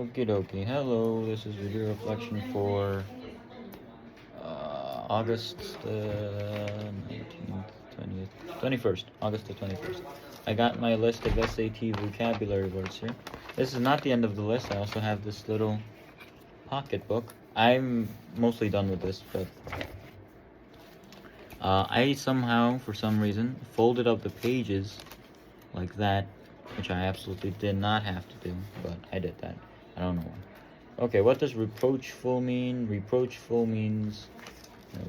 Okie dokie. Hello, this is review reflection for August the 19th, 20th, 21st. August the 21st. I got my list of SAT vocabulary words here. This is not the end of the list. I also have this little pocket book. I'm mostly done with this, but I somehow, for some reason, folded up the pages like that, which I absolutely did not have to do, but I did that. I don't know why. Okay, what does reproachful mean? Reproachful means...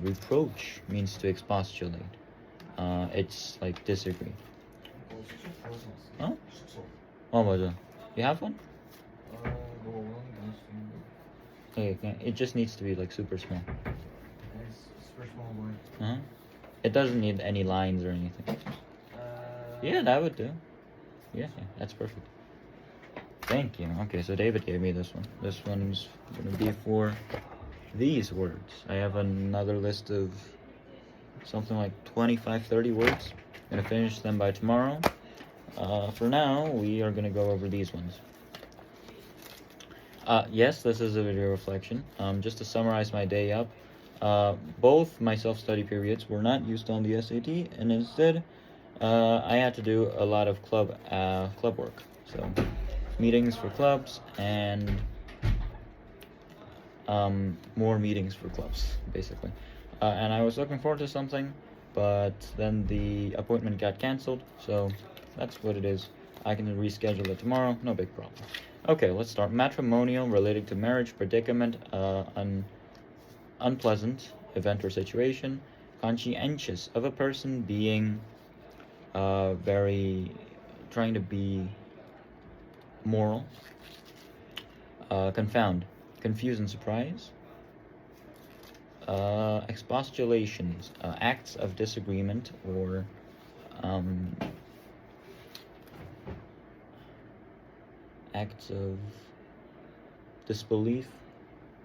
reproach means to expostulate. It's like disagree. 어? 맞아. You have one? Okay, it just needs to be like super small. Super small boy. Uh-huh. It doesn't need any lines or anything. Yeah, that would do. Yeah, that's perfect. Thank you. Okay, so David gave me this one. This one's gonna be for these words. I have another list of something like 25-30 words. I'm gonna finish them by tomorrow. For now, we are gonna go over these ones. Yes, this is a video reflection. Just to summarize my day up, both my self-study periods were not used on the SAT, and instead, I had to do a lot of club work. So, meetings for clubs and more meetings for clubs, basically. And I was looking forward to something, but then the appointment got canceled, so that's what it is. I can reschedule it tomorrow, no big problem. Okay, let's start. Matrimonial, related to marriage, predicament, unpleasant event or situation. Conscientious, of a person being trying to be moral. Confound, confuse and surprise. Expostulations, acts of disagreement or acts of disbelief,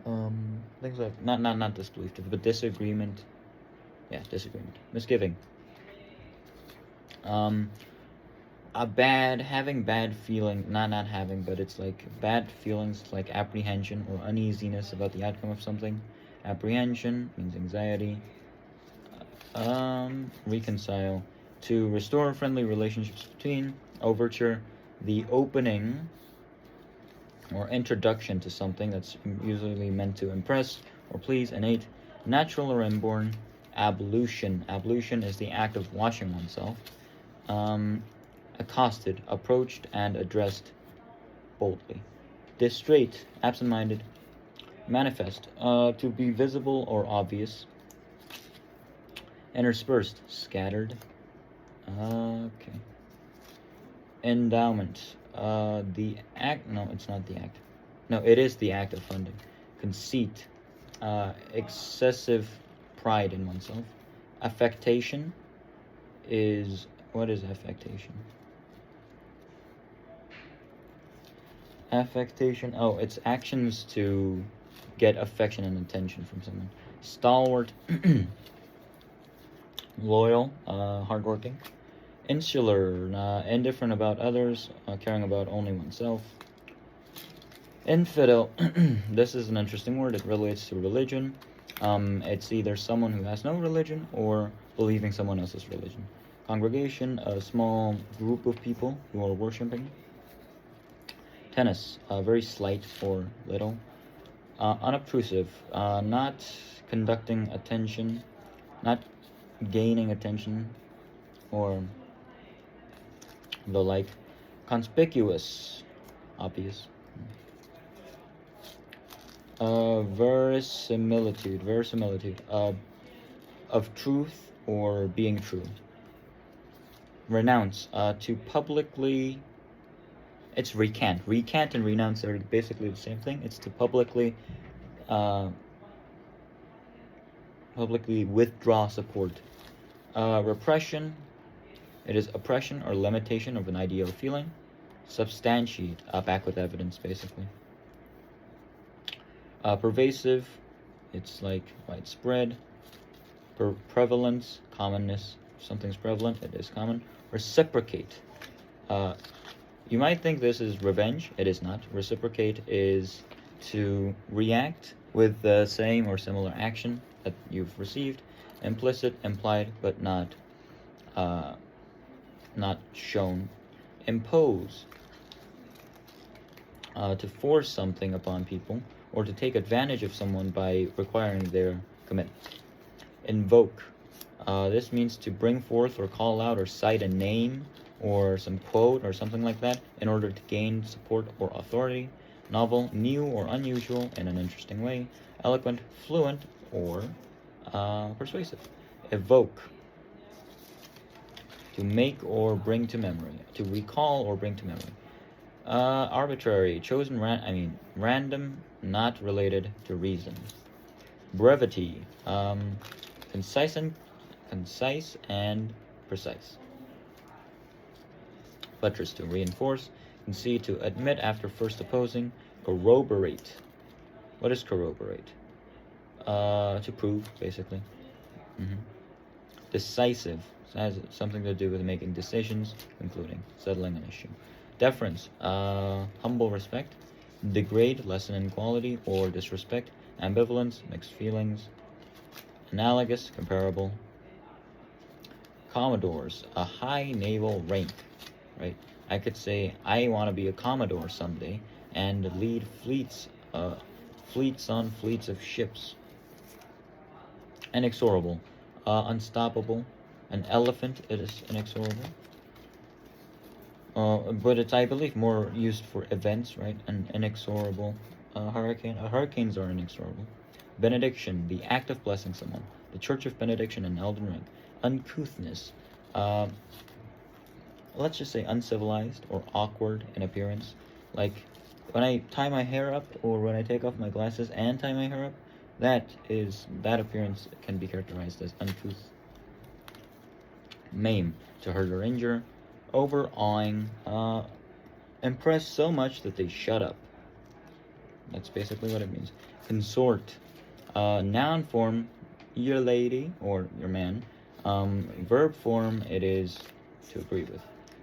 things like not disbelief, but disagreement. Yeah, disagreement. Misgiving. Having bad feeling, not having, but it's like bad feelings like apprehension or uneasiness about the outcome of something. Apprehension means anxiety. Reconcile, to restore friendly relationships between. Overture, the opening or introduction to something that's usually meant to impress or please. Innate, natural or inborn. Ablution is the act of washing oneself. Accosted, approached and addressed boldly. Distrait, absent-minded. Manifest, to be visible or obvious. Interspersed, scattered. Okay. Endowment, the act, no, it's not the act. No, it is the act of funding. Conceit, excessive pride in oneself. Affectation is, what is affectation? Affectation, oh, it's actions to get affection and attention from someone. Stalwart, loyal, hardworking. Insular, indifferent about others, caring about only oneself. Infidel, this is an interesting word. It relates to religion. It's either someone who has no religion or believing someone else's religion. Congregation, a small group of people who are worshiping. Tennis, very slight or little. Unobtrusive, not conducting attention, not gaining attention, or the like. Conspicuous, obvious. Verisimilitude, of truth or being true. Renounce, to publicly, it's recant. Recant and renounce are basically the same thing. It's to publicly withdraw support. Repression, it is oppression or limitation of an idea or feeling. Substantiate, back with evidence, basically. Pervasive, it's like widespread. Prevalence, commonness. If something's prevalent, it is common. Reciprocate, You might think this is revenge. It is not. Reciprocate is to react with the same or similar action that you've received. Implicit, implied, but not shown. Impose, to force something upon people or to take advantage of someone by requiring their commitment. Invoke, this means to bring forth or call out or cite a name or some quote or something like that in order to gain support or authority. Novel, new or unusual in an interesting way. Eloquent, fluent, or persuasive. Evoke, to make or bring to memory, to recall or bring to memory. Arbitrary, chosen, random, not related to reason. Brevity, concise and precise. Buttress, to reinforce. Concede, to admit after first opposing. Corroborate. What is corroborate? To prove, basically. Decisive, has something to do with making decisions, concluding, settling an issue. Deference, humble respect. Degrade, lessen in quality or disrespect. Ambivalence, mixed feelings. Analogous, comparable. Commodores, a high naval rank, right? I could say I want to be a commodore someday and lead fleets on fleets of ships. Inexorable, unstoppable. An elephant, it is inexorable. But it's, I believe, more used for events, right? An inexorable hurricane. Hurricanes are inexorable. Benediction, the act of blessing someone. The Church of Benediction in Elden Ring. Uncouthness, let's just say uncivilized or awkward in appearance. Like when I tie my hair up or when I take off my glasses and tie my hair up, that appearance can be characterized as uncouth. Maim, to hurt or injure. Overawing, impress so much that they shut up. That's basically what it means. Consort, noun form, your lady or your man. Verb form, it is to agree with.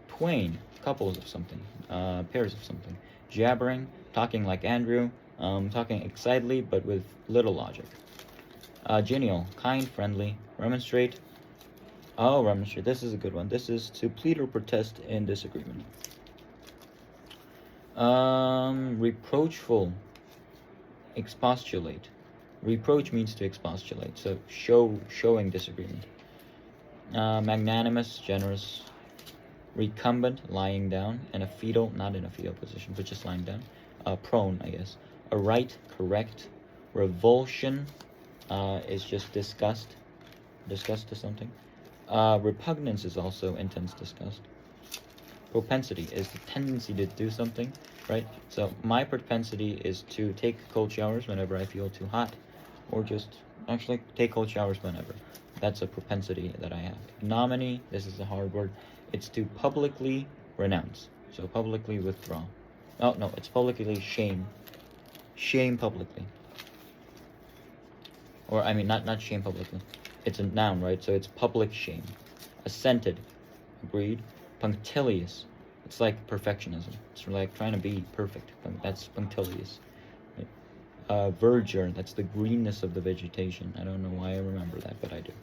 Twain, couples of something, pairs of something. Jabbering, talking like Andrew, talking excitedly but with little logic. Genial, kind, friendly. Remonstrate. Remonstrate, this is a good one. This is to plead or protest in disagreement. Reproachful, expostulate. Reproach means to expostulate, so showing disagreement. Magnanimous, generous. Recumbent, lying down. In a fetal, not in a fetal position, but just lying down. Prone, I guess. Aright, correct. Revulsion is just disgust to something. Repugnance is also intense disgust. Propensity is the tendency to do something, right? So my propensity is to take cold showers whenever I feel too hot, or just actually take cold showers whenever. That's a propensity that I have. Ignominy, this is a hard word. It's to publicly renounce. So publicly withdraw. Oh, no, it's publicly shame. Shame publicly. Or, I mean, not shame publicly. It's a noun, right? So it's public shame. Assented, agreed. Punctilious, it's like perfectionism. It's like trying to be perfect. That's punctilious. Right? Verdure, that's the greenness of the vegetation. I don't know why I remember that, but I do.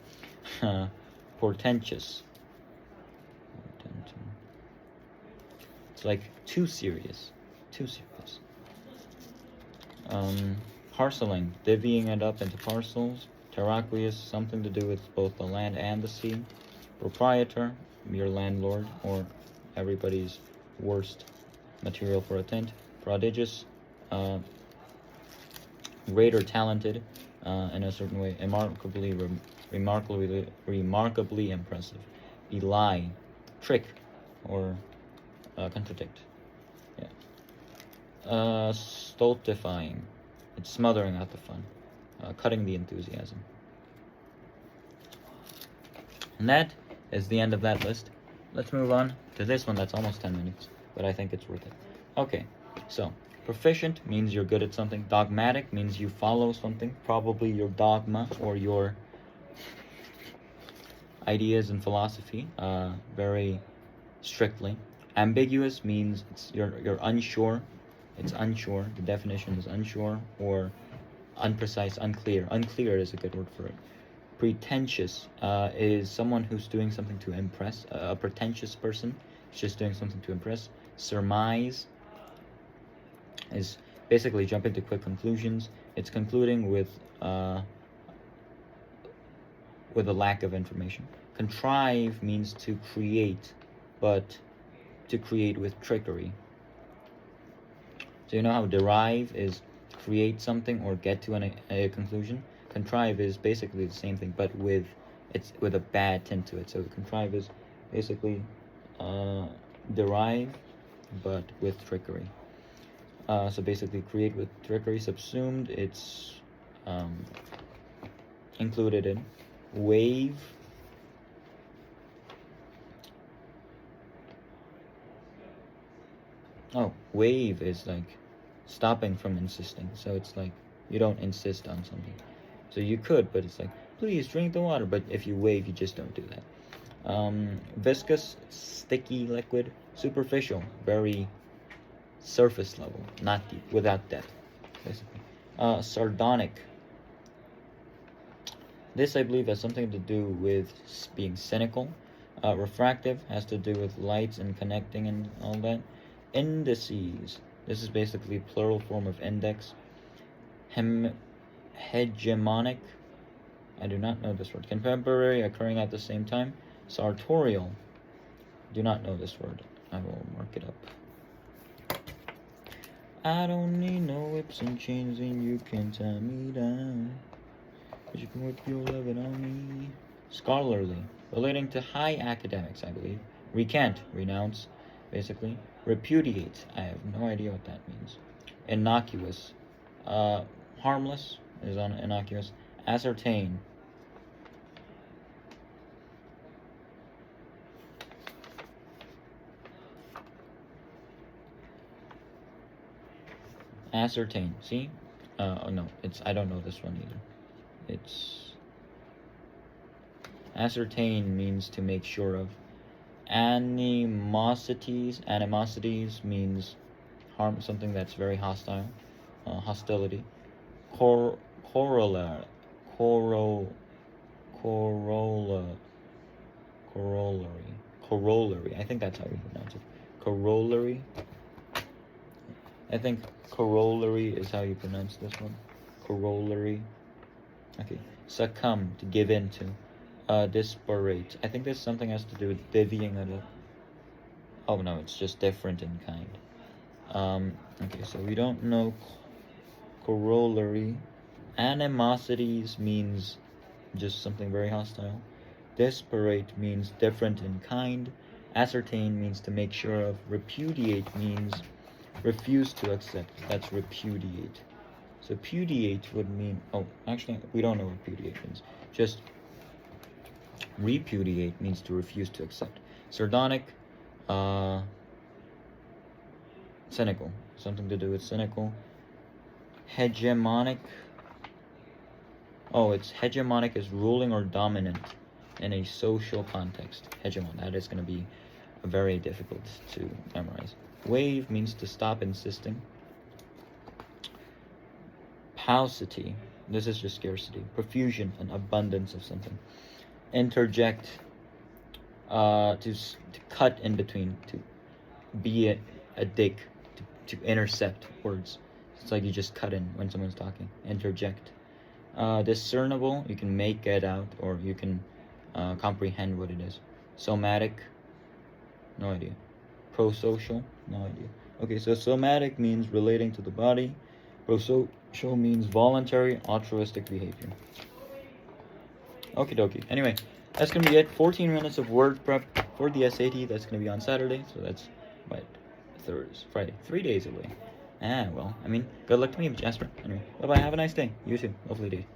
Portentous. It's like too serious. Parceling, divvying it up into parcels. Terraqueous, something to do with both the land and the sea. Proprietor, mere landlord, or everybody's worst material for a tent. Prodigious, great or talented in a certain way. Remarkably impressive. Belie, trick, or contradict. Yeah. Stultifying, it's smothering out the fun. Cutting the enthusiasm. And that is the end of that list. Let's move on to this one that's almost 10 minutes, but I think it's worth it. Okay, so proficient means you're good at something. Dogmatic means you follow something, probably your dogma or your ideas and philosophy very strictly. Ambiguous means you're unsure. It's unsure. The definition is unsure or unprecise, unclear. Unclear is a good word for it. Pretentious is someone who's doing something to impress. A pretentious person is just doing something to impress. Surmise is basically jumping to quick conclusions. It's concluding with a lack of information. Contrive means to create, but to create with trickery. So you know how derive is create something or get to a conclusion? Contrive is basically the same thing, but with a bad tint to it. So contrive is basically derive, but with trickery. So basically create with trickery. Subsumed, it's included in. Wave, wave is like stopping from insisting. So it's like you don't insist on something. So you could, but it's like, please drink the water. But if you wave, you just don't do that. Viscous, sticky liquid. Superficial, very surface level, not deep, without depth, basically. Sardonic. This, I believe, has something to do with being cynical. Refractive has to do with lights and connecting and all that. Indices. This is basically plural form of index. Hegemonic. I do not know this word. Contemporary, occurring at the same time. Sartorial. Do not know this word. I will mark it up. I don't need no whips and chains, and you can tie me down. But you can whip your lovin' on me. Scholarly. Relating to high academics, I believe. Recant. Renounce, basically. Repudiate. I have no idea what that means. Innocuous. Harmless is on innocuous. Ascertain. Ascertain. See? No, I don't know this one either. It's ascertain means to make sure of. Animosities means something that's very hostile. Hostility. Corollary. I think that's how you pronounce it. Corollary. I think corollary is how you pronounce this one. Corollary. Okay. Succumb, to give in to. Disparate. I think there's something has to do with divvying it up. Oh no, it's just different in kind. Okay, so we don't know corollary. Animosities means just something very hostile. Disparate means different in kind. Ascertain means to make sure of. Repudiate means refuse to accept. That's repudiate. So pudiate would mean, actually we don't know what repudiate means. Just repudiate means to refuse to accept. Sardonic, cynical, something to do with cynical. Hegemonic. It's hegemonic is ruling or dominant in a social context. Hegemon, that is going to be very difficult to memorize. Wave means to stop insisting. Paucity, this is just scarcity. Profusion, an abundance of something. Interject, to cut in between, to be a dick, to intercept words. It's like you just cut in when someone's talking. Interject. Discernible, you can make it out, or you can comprehend what it is. Somatic, no idea. Prosocial, no idea. Okay, so somatic means relating to the body. Prosocial means voluntary, altruistic behavior. Okie dokie. Anyway, that's going to be it. 14 minutes of word prep for the SAT. That's going to be on Saturday. So that's, Friday. 3 days away. Well, good luck to me, Jasper. Anyway, bye-bye. Have a nice day. You too. Hopefully.